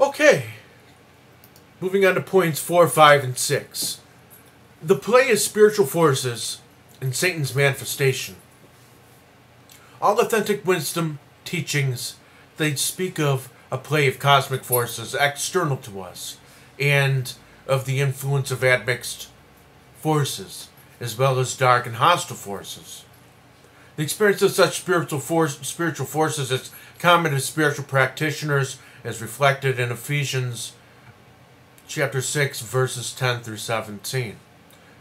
Okay, moving on to points 4, 5, and 6. The play is spiritual forces and Satan's manifestation. All authentic wisdom teachings, they speak of a play of cosmic forces external to us, and of the influence of admixed forces, as well as dark and hostile forces. The experience of such spiritual forces is common to spiritual practitioners, as reflected in Ephesians chapter 6, verses 10 through 17,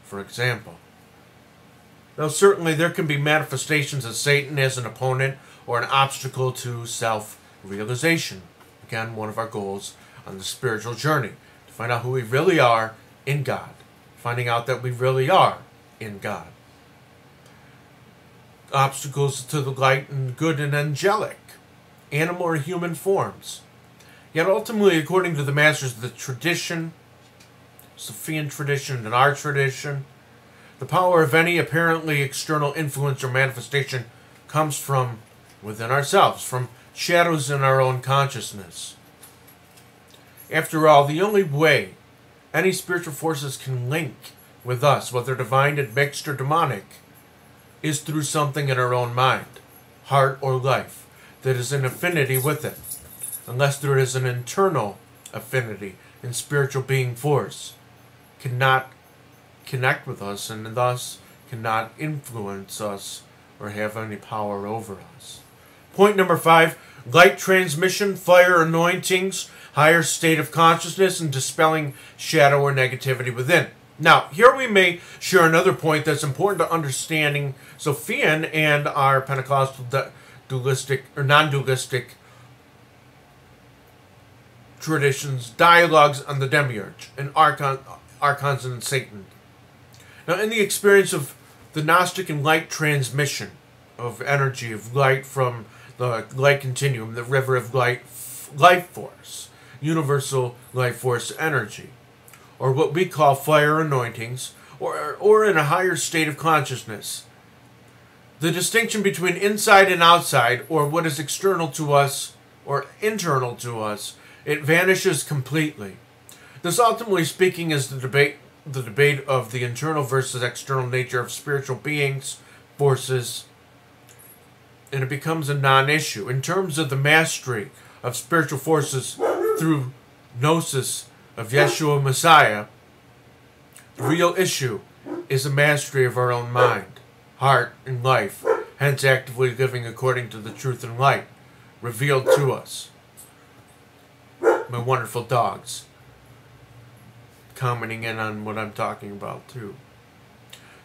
for example. Now, certainly there can be manifestations of Satan as an opponent or an obstacle to self-realization. Again, one of our goals on the spiritual journey, to find out who we really are in God, finding out that we really are in God. Obstacles to the light and good and angelic, animal or human forms. Yet ultimately, according to the masters of the tradition, Sophian tradition and our tradition, the power of any apparently external influence or manifestation comes from within ourselves, from shadows in our own consciousness. After all, the only way any spiritual forces can link with us, whether divine, admixed, or demonic, is through something in our own mind, heart, or life that is in affinity with it, unless there is an internal affinity in spiritual being force, cannot connect with us and thus cannot influence us or have any power over us. Point number 5, light transmission, fire anointings, higher state of consciousness, and dispelling shadow or negativity within. Now, here we may share another point that's important to understanding Sophian and our Pentecostal dualistic or non-dualistic traditions, dialogues on the Demiurge and Archons and Satan. Now, in the experience of the Gnostic and light transmission of energy, of light from the light continuum, the river of light, life force, universal life force energy, or what we call fire anointings, or in a higher state of consciousness, the distinction between inside and outside, or what is external to us or internal to us, it vanishes completely. This, ultimately speaking, is the debate of the internal versus external nature of spiritual beings, forces, and it becomes a non-issue. In terms of the mastery of spiritual forces through gnosis of Yeshua Messiah, the real issue is the mastery of our own mind, heart, and life, hence actively living according to the truth and light revealed to us. My wonderful dogs commenting in on what I'm talking about too.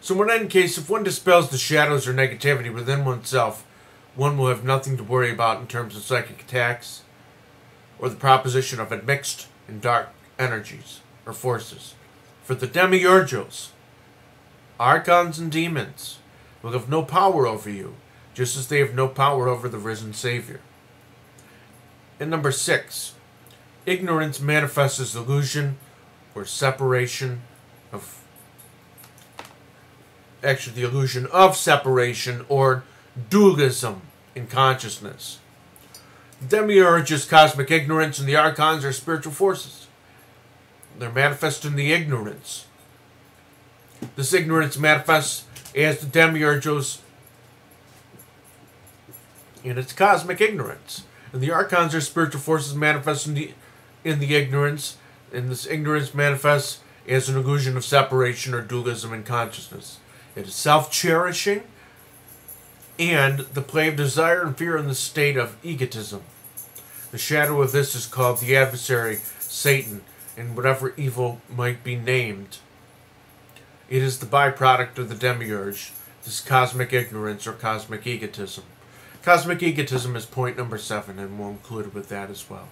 So in any case, if one dispels the shadows or negativity within oneself, one will have nothing to worry about in terms of psychic attacks or the proposition of admixed and dark energies or forces. For the Demiurges, Archons and demons will have no power over you, just as they have no power over the risen Savior. And number 6, ignorance manifests as illusion or separation of, actually the illusion of separation or dualism in consciousness. The Demiurge is cosmic ignorance, and the Archons are spiritual forces. They're manifest in the ignorance. This ignorance manifests as the Demiurges in its cosmic ignorance. And the Archons are spiritual forces manifest in the ignorance, and this ignorance manifests as an illusion of separation or dualism in consciousness. It is self-cherishing and the play of desire and fear in the state of egotism. The shadow of this is called the adversary, Satan, and whatever evil might be named. It is the byproduct of the Demiurge, this cosmic ignorance or cosmic egotism. Cosmic egotism is point number 7, and we'll include it with that as well.